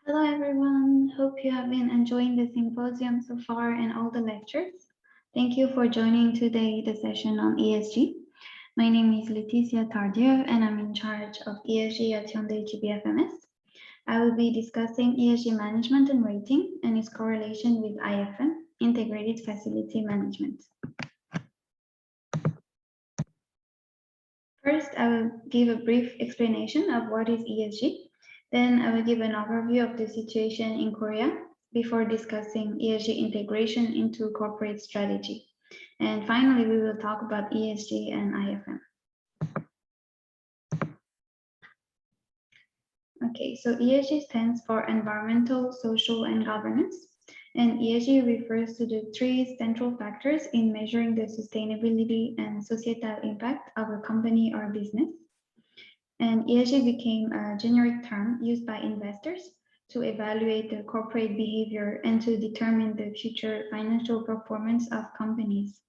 Hello everyone, hope you have been enjoying the symposium so far and all the lectures. Thank you for joining today the session on ESG. My name is Laetitia Tardieu and I'm in charge of ESG at HyundaiGbfms. I will be discussing ESG management and rating and its correlation with IFM, Integrated Facility Management. First, I will give a brief explanation of what is ESG. Then I will give an overview of the situation in Korea before discussing ESG integration into corporate strategy. And finally, we will talk about ESG and IFM. Okay, so ESG stands for Environmental, Social, and Governance. And ESG refers to the three central factors in measuring the sustainability and societal impact of a company or business. And ESG became a generic term used by investors to evaluate the corporate behavior and to determine the future financial performance of companies.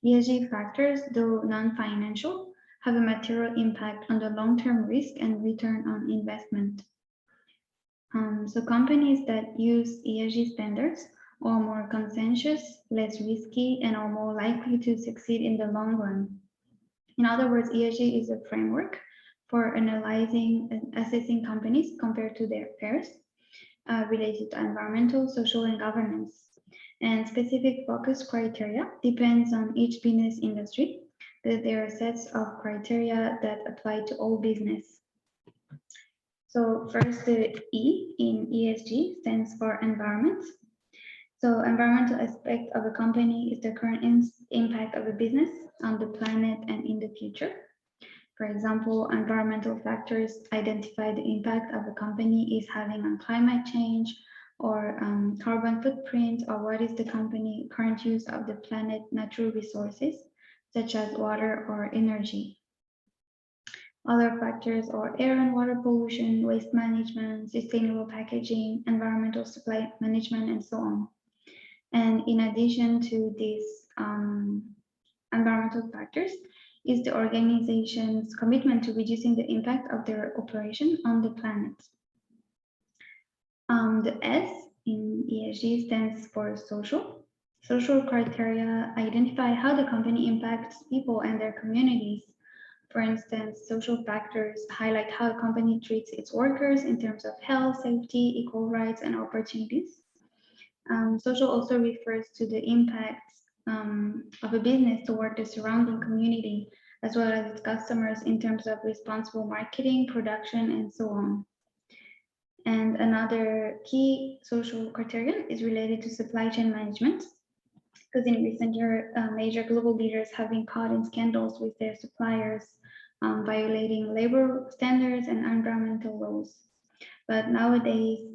ESG factors, though non-financial, have a material impact on the long-term risk and return on investment. So companies that use ESG standards are more conscientious, less risky, and are more likely to succeed in the long run. In other words, ESG is a framework for analyzing and assessing companies compared to their peers related to environmental, social, and governance. And specific focus criteria depends on each business industry, but there are sets of criteria that apply to all business. So first, the E in ESG stands for environment. So environmental aspect of a company is the current impact of a business on the planet and in the future. For example, environmental factors identify the impact of a company is having on climate change or carbon footprint, or what is the company current use of the planet natural resources, such as water or energy. Other factors are air and water pollution, waste management, sustainable packaging, environmental supply management, and so on. And in addition to these environmental factors, is the organization's commitment to reducing the impact of their operation on the planet. The S in ESG stands for social. Social criteria identify how the company impacts people and their communities. For instance, social factors highlight how a company treats its workers in terms of health, safety, equal rights, and opportunities. Social also refers to the impacts of a business toward the surrounding community, as well as its customers in terms of responsible marketing, production, and so on. And another key social criterion is related to supply chain management, because in recent years, major global leaders have been caught in scandals with their suppliers, violating labor standards and environmental laws. But nowadays,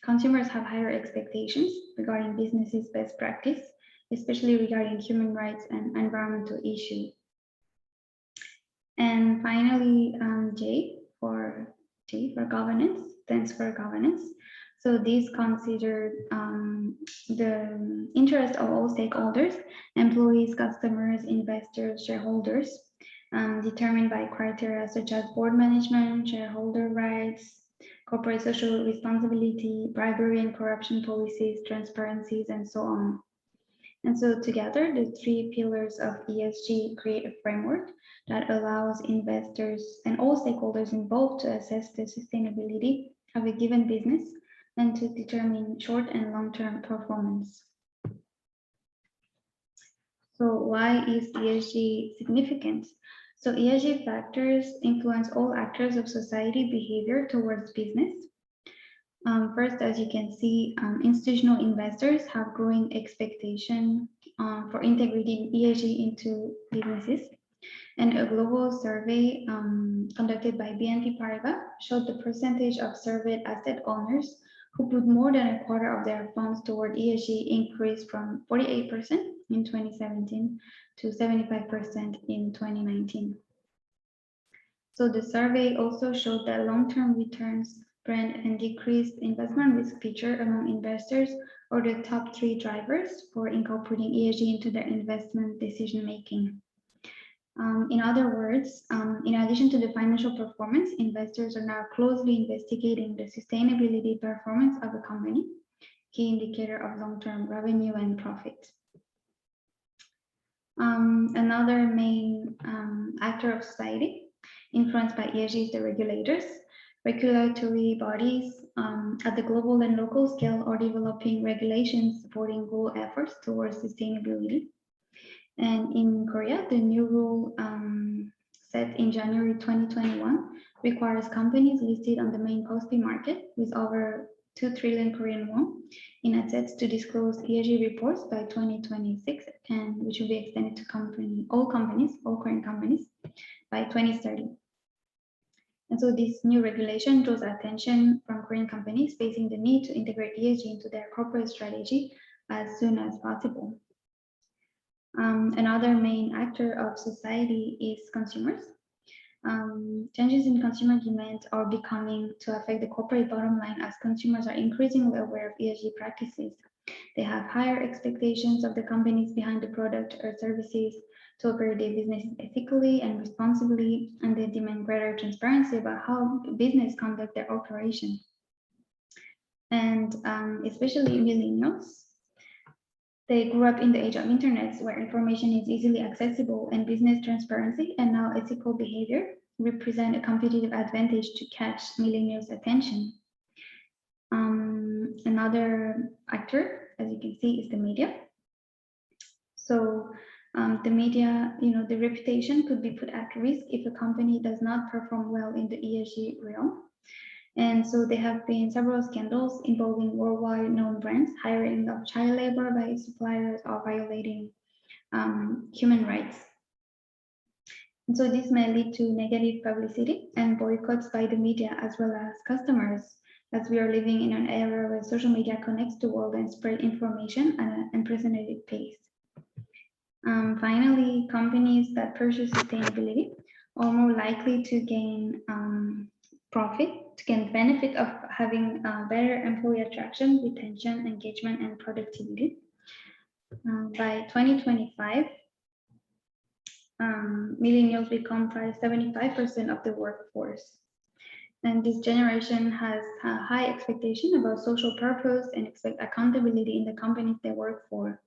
consumers have higher expectations regarding businesses' best practice, especially regarding human rights and environmental issues. And finally, J for governance, stands for governance. So these consider the interest of all stakeholders, employees, customers, investors, shareholders, determined by criteria such as board management, shareholder rights, corporate social responsibility, bribery and corruption policies, transparencies, and so on. And so together, the three pillars of ESG create a framework that allows investors and all stakeholders involved to assess the sustainability of a given business and to determine short and long-term performance. So why is ESG significant? So ESG factors influence all actors of society behavior towards business. First, as you can see, institutional investors have growing expectation for integrating ESG into businesses. And a global survey conducted by BNP Paribas showed the percentage of surveyed asset owners who put more than a quarter of their funds toward ESG increased from 48% in 2017 to 75% in 2019. So the survey also showed that long-term returns, brand, and decreased investment risk feature among investors are the top three drivers for incorporating ESG into their investment decision-making. In other words, in addition to the financial performance, investors are now closely investigating the sustainability performance of a company, key indicator of long-term revenue and profit. Another main actor of society influenced by ESG is the regulators. Regulatory bodies at the global and local scale are developing regulations supporting global efforts towards sustainability. And in Korea, the new rule set in January 2021 requires companies listed on the main Kospi market with over 2 trillion Korean won in assets to disclose ESG reports by 2026, and which will be extended to all Korean companies by 2030. And so this new regulation draws attention from Korean companies facing the need to integrate ESG into their corporate strategy as soon as possible. Another main actor of society is consumers. Changes in consumer demand are beginning to affect the corporate bottom line as consumers are increasingly aware of ESG practices. They have higher expectations of the companies behind the product or services to operate their business ethically and responsibly, and they demand greater transparency about how business conduct their operation. And especially millennials, they grew up in the age of internet where information is easily accessible, and business transparency and now ethical behavior represent a competitive advantage to catch millennials' attention. Another actor, as you can see, is the media. So the media, the reputation could be put at risk if a company does not perform well in the ESG realm. And so there have been several scandals involving worldwide known brands hiring of child labor by suppliers or violating human rights. And so this may lead to negative publicity and boycotts by the media as well as customers, as we are living in an era where social media connects the world and spread information at an unprecedented pace. Finally, companies that pursue sustainability are more likely to gain benefit of having better employee attraction, retention, engagement, and productivity. By 2025, millennials will comprise 75% of the workforce. And this generation has a high expectation about social purpose and expect accountability in the companies they work for.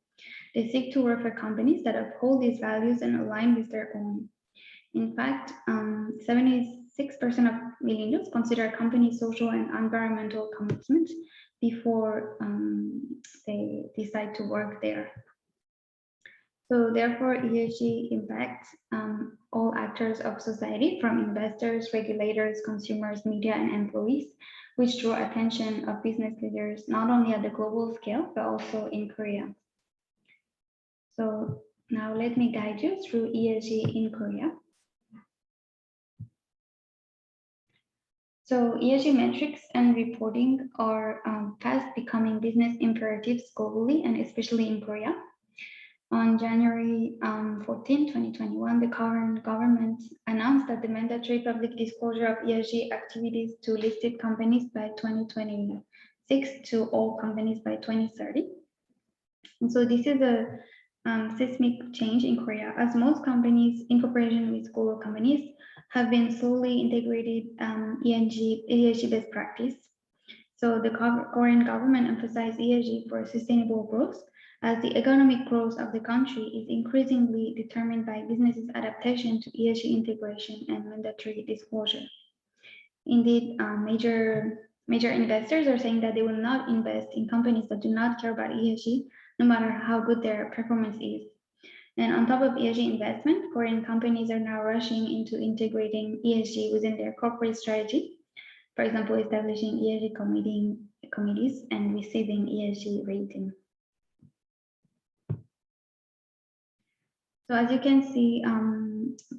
They seek to work for companies that uphold these values and align with their own. In fact, 76% of millennials consider a company's social and environmental commitment before they decide to work there. So therefore, ESG impacts all actors of society, from investors, regulators, consumers, media, and employees, which draw attention of business leaders not only at the global scale, but also in Korea. So now let me guide you through ESG in Korea. So ESG metrics and reporting are fast becoming business imperatives globally and especially in Korea. On January 14, 2021, the current government announced that the mandatory public disclosure of ESG activities to listed companies by 2026 to all companies by 2030. And so this is a seismic change in Korea, as most companies in cooperation with global companies have been slowly integrated ESG best practice. So the Korean government emphasized ESG for sustainable growth, as the economic growth of the country is increasingly determined by businesses' adaptation to ESG integration and mandatory disclosure. Indeed, major investors are saying that they will not invest in companies that do not care about ESG, no matter how good their performance is. And on top of ESG investment, Korean companies are now rushing into integrating ESG within their corporate strategy. For example, establishing ESG committees and receiving ESG rating. So as you can see,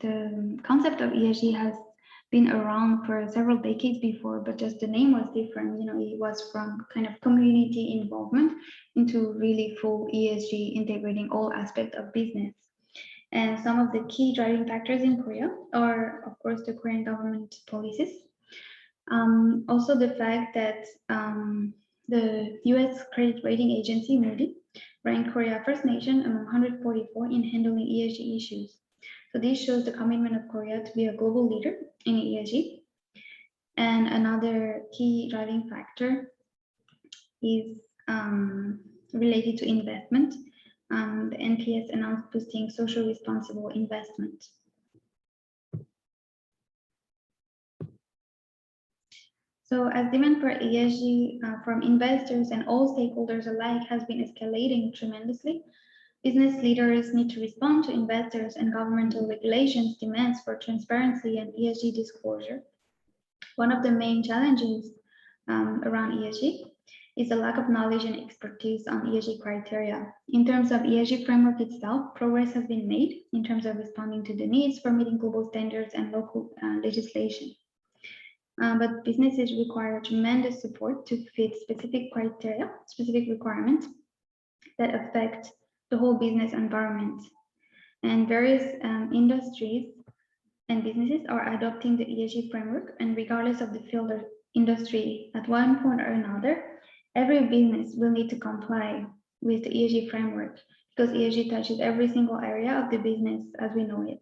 the concept of ESG has been around for several decades before, but just the name was different. It was from kind of community involvement into really full ESG, integrating all aspects of business. And some of the key driving factors in Korea are, of course, the Korean government policies. Also the fact that the US credit rating agency, Moody, ranked Korea first nation among 144 in handling ESG issues. So this shows the commitment of Korea to be a global leader in ESG. And another key driving factor is related to investment. The NPS announced boosting social responsible investment. So as demand for ESG from investors and all stakeholders alike has been escalating tremendously, business leaders need to respond to investors and governmental regulations demands for transparency and ESG disclosure. One of the main challenges around ESG is the lack of knowledge and expertise on ESG criteria. In terms of ESG framework itself, progress has been made in terms of responding to the needs for meeting global standards and local legislation. But businesses require tremendous support to fit specific criteria, specific requirements that affect the whole business environment. And various industries and businesses are adopting the ESG framework, and regardless of the field or industry, at one point or another, every business will need to comply with the ESG framework because ESG touches every single area of the business as we know it.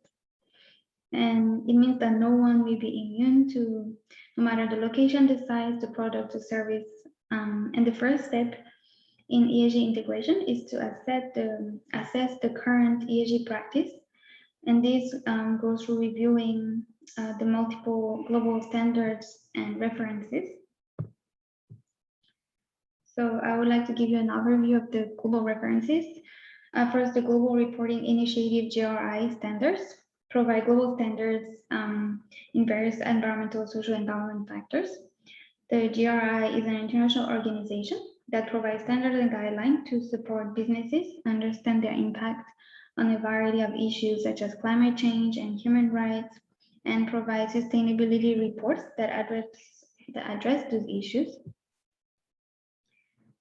And it means that no one will be immune to, no matter the location, the size, the product, the service. And the first step in ESG integration is to assess the current ESG practice. And this goes through reviewing the multiple global standards and references. So I would like to give you an overview of the global references. First, the Global Reporting Initiative GRI standards provide global standards in various environmental, social, and government factors. The GRI is an international organization that provides standards and guidelines to support businesses understand their impact on a variety of issues such as climate change and human rights, and provide sustainability reports that address those issues.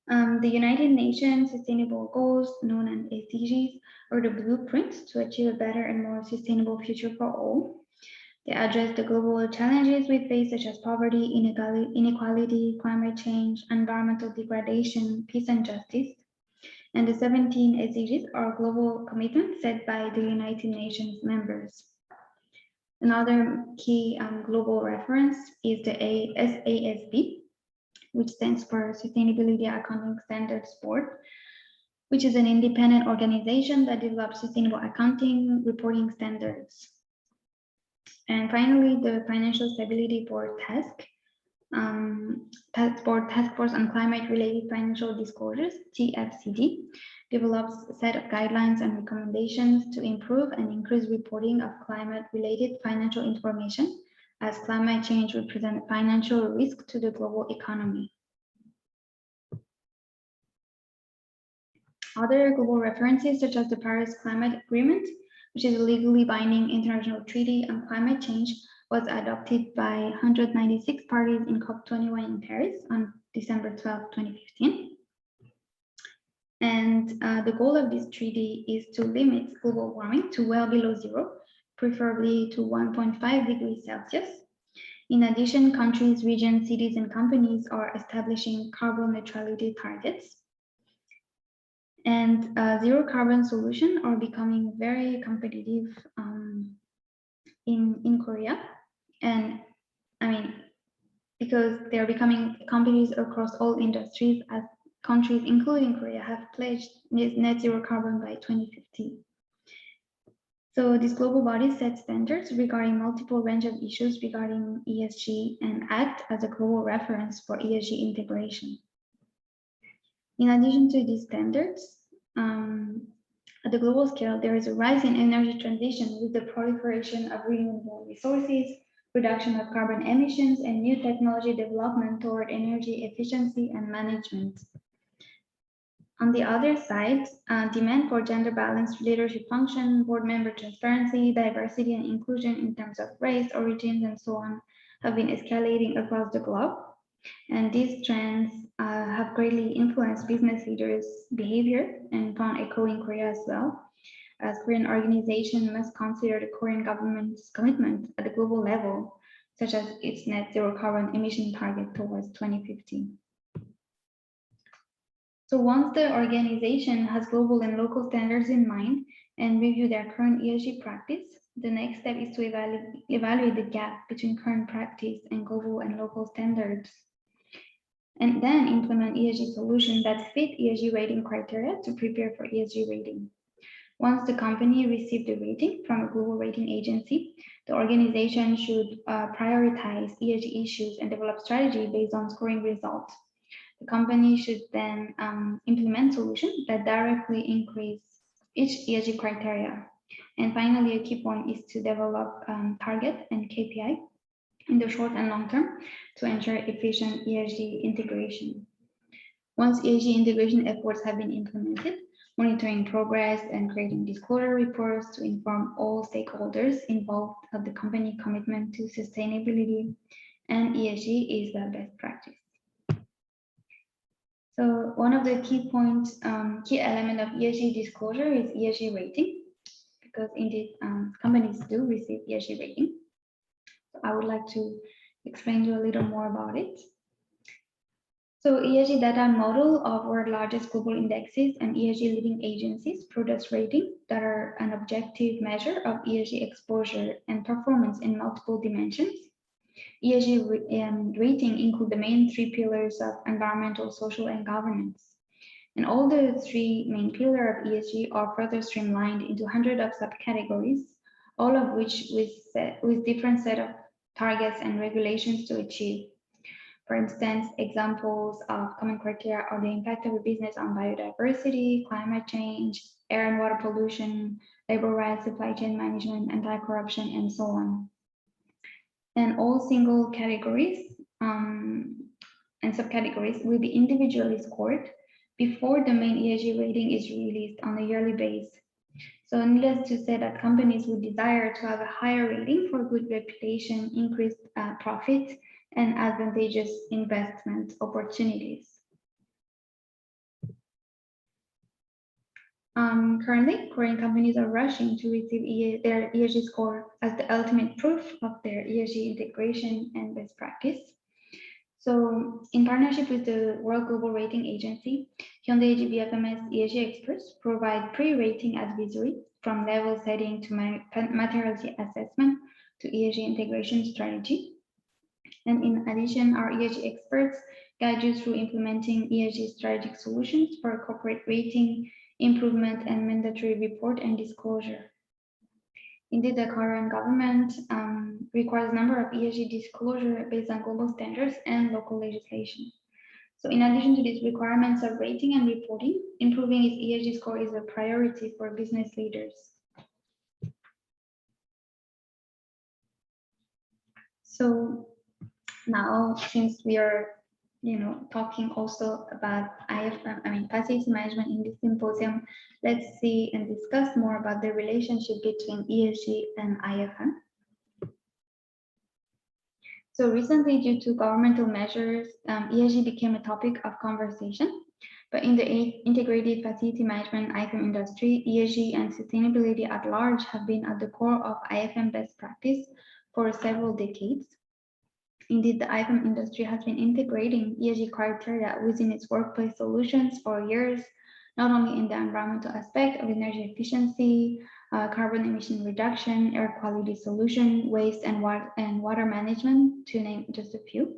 The United Nations Sustainable Goals, known as SDGs, are the blueprint to achieve a better and more sustainable future for all. They address the global challenges we face, such as poverty, inequality, climate change, environmental degradation, peace and justice. And the 17 SDGs are global commitments set by the United Nations members. Another key global reference is the SASB, which stands for Sustainability Accounting Standards Board, which is an independent organization that develops sustainable accounting reporting standards. And finally, the Financial Stability Board Task Force on Climate-Related Financial Disclosures, TFCD, develops a set of guidelines and recommendations to improve and increase reporting of climate-related financial information, as climate change represents a financial risk to the global economy. Other global references, such as the Paris Climate Agreement, which is a legally binding international treaty on climate change, was adopted by 196 parties in COP21 in Paris on December 12, 2015. And the goal of this treaty is to limit global warming to well below zero, preferably to 1.5 degrees Celsius. In addition, countries, regions, cities, and companies are establishing carbon neutrality targets. And zero carbon solutions are becoming very competitive in Korea. And I mean, because they're becoming companies across all industries, as countries, including Korea, have pledged net zero carbon by 2050. So this global body sets standards regarding multiple range of issues regarding ESG and act as a global reference for ESG integration. In addition to these standards, at the global scale, there is a rise in energy transition with the proliferation of renewable resources, reduction of carbon emissions, and new technology development toward energy efficiency and management. On the other side, demand for gender-balanced leadership function, board member transparency, diversity and inclusion in terms of race, origins, and so on have been escalating across the globe. And these trends have greatly influenced business leaders' behavior and found echo in Korea as well, as Korean organizations must consider the Korean government's commitment at the global level, such as its net zero carbon emission target towards 2050. So once the organization has global and local standards in mind and review their current ESG practice, The next step is to evaluate the gap between current practice and global and local standards, and then implement ESG solutions that fit ESG rating criteria to prepare for ESG rating. Once the company received the rating from a global rating agency, the organization should prioritize ESG issues and develop strategy based on scoring results. The company should then implement solutions that directly increase each ESG criteria. And finally, a key point is to develop target and KPI in the short and long term to ensure efficient ESG integration. Once ESG integration efforts have been implemented, monitoring progress and creating disclosure reports to inform all stakeholders involved of the company commitment to sustainability and ESG is the best practice. So one of the key points, key element of ESG disclosure is ESG rating, because indeed companies do receive ESG rating. So I would like to explain to you a little more about it. So ESG data model of world largest global indexes and ESG leading agencies produce rating that are an objective measure of ESG exposure and performance in multiple dimensions. ESG rating include the main three pillars of environmental, social, and governance. And all the three main pillars of ESG are further streamlined into hundreds of subcategories, all of which with different set of targets and regulations to achieve. For instance, examples of common criteria are the impact of a business on biodiversity, climate change, air and water pollution, labor rights, supply chain management, anti-corruption, and so on. And all single categories and subcategories will be individually scored before the main ESG rating is released on a yearly basis. So needless to say that companies would desire to have a higher rating for good reputation, increased profit, and advantageous investment opportunities. Currently, Korean companies are rushing to receive their ESG score as the ultimate proof of their ESG integration and best practice. So in partnership with the World Global Rating Agency, HyundaiGbfms ESG experts provide pre-rating advisory from level setting to materiality assessment to ESG integration strategy. And in addition, our ESG experts guide you through implementing ESG strategic solutions for corporate rating, improvement, and mandatory report and disclosure. Indeed, the Korean government requires a number of ESG disclosure based on global standards and local legislation. So in addition to these requirements of rating and reporting, improving its ESG score is a priority for business leaders. So now, since we are talking also about facility management in this symposium, let's see and discuss more about the relationship between ESG and IFM. So recently, due to governmental measures, ESG became a topic of conversation. But in the integrated facility management IFM industry, ESG and sustainability at large have been at the core of IFM best practice for several decades. Indeed, the IFM industry has been integrating ESG criteria within its workplace solutions for years, not only in the environmental aspect of energy efficiency, carbon emission reduction, air quality solution, waste and water management, to name just a few,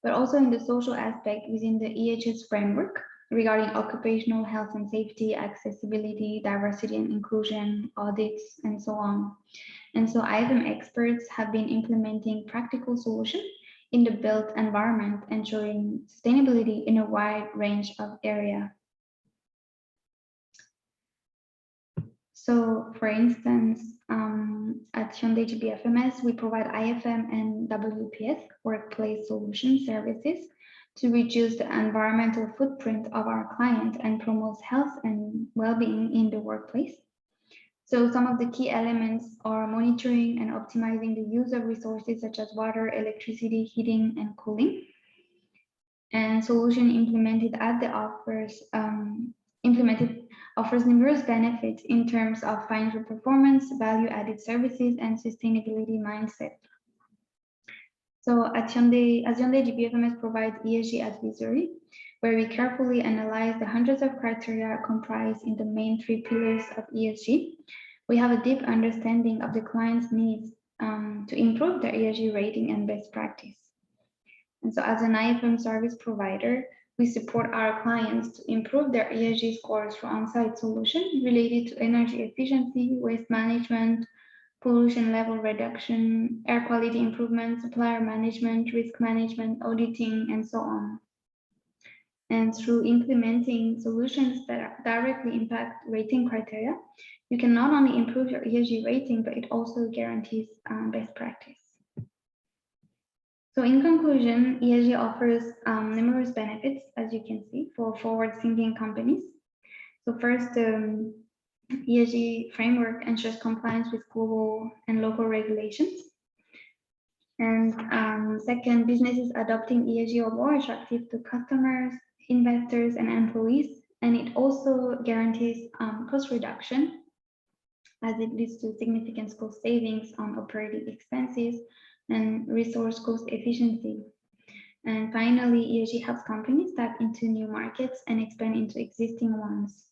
but also in the social aspect within the EHS framework regarding occupational health and safety, accessibility, diversity and inclusion, audits, and so on. And so IFM experts have been implementing practical solutions in the built environment, ensuring sustainability in a wide range of areas. So for instance, at HyundaiGbfms, we provide IFM and WPS, workplace solution services, to reduce the environmental footprint of our client and promote health and well-being in the workplace. So some of the key elements are monitoring and optimizing the use of resources such as water, electricity, heating, and cooling. And solution implemented at the offers numerous benefits in terms of financial performance, value-added services, and sustainability mindset. So as HyundaiGbfms provides ESG advisory, where we carefully analyze the hundreds of criteria comprised in the main three pillars of ESG. We have a deep understanding of the client's needs to improve their ESG rating and best practice. And so as an IFM service provider, we support our clients to improve their ESG scores through on-site solutions related to energy efficiency, waste management, pollution level reduction, air quality improvement, supplier management, risk management, auditing, and so on. And through implementing solutions that directly impact rating criteria, you can not only improve your ESG rating, but it also guarantees best practice. So in conclusion, ESG offers numerous benefits, as you can see, for forward-thinking companies. So first, ESG framework ensures compliance with global and local regulations. And second, businesses adopting ESG are more attractive to customers, investors, and employees. And it also guarantees cost reduction, as it leads to significant cost savings on operating expenses and resource cost efficiency. And finally, ESG helps companies tap into new markets and expand into existing ones.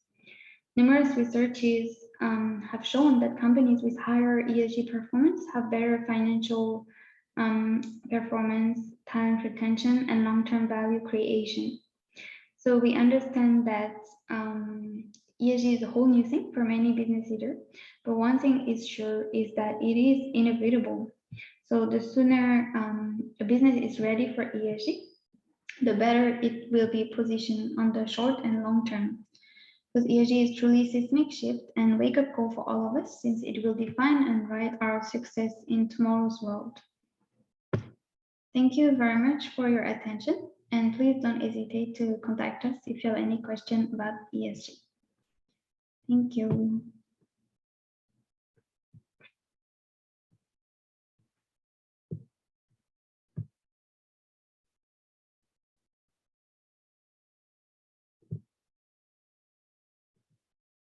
Numerous researches have shown that companies with higher ESG performance have better financial performance, talent retention, and long-term value creation. So we understand that ESG is a whole new thing for many business leaders, but one thing is sure is that it is inevitable. So the sooner a business is ready for ESG, the better it will be positioned on the short and long term. Because ESG is truly a seismic shift and wake-up call for all of us, since it will define and write our success in tomorrow's world. Thank you very much for your attention, and please don't hesitate to contact us if you have any question about ESG. Thank you.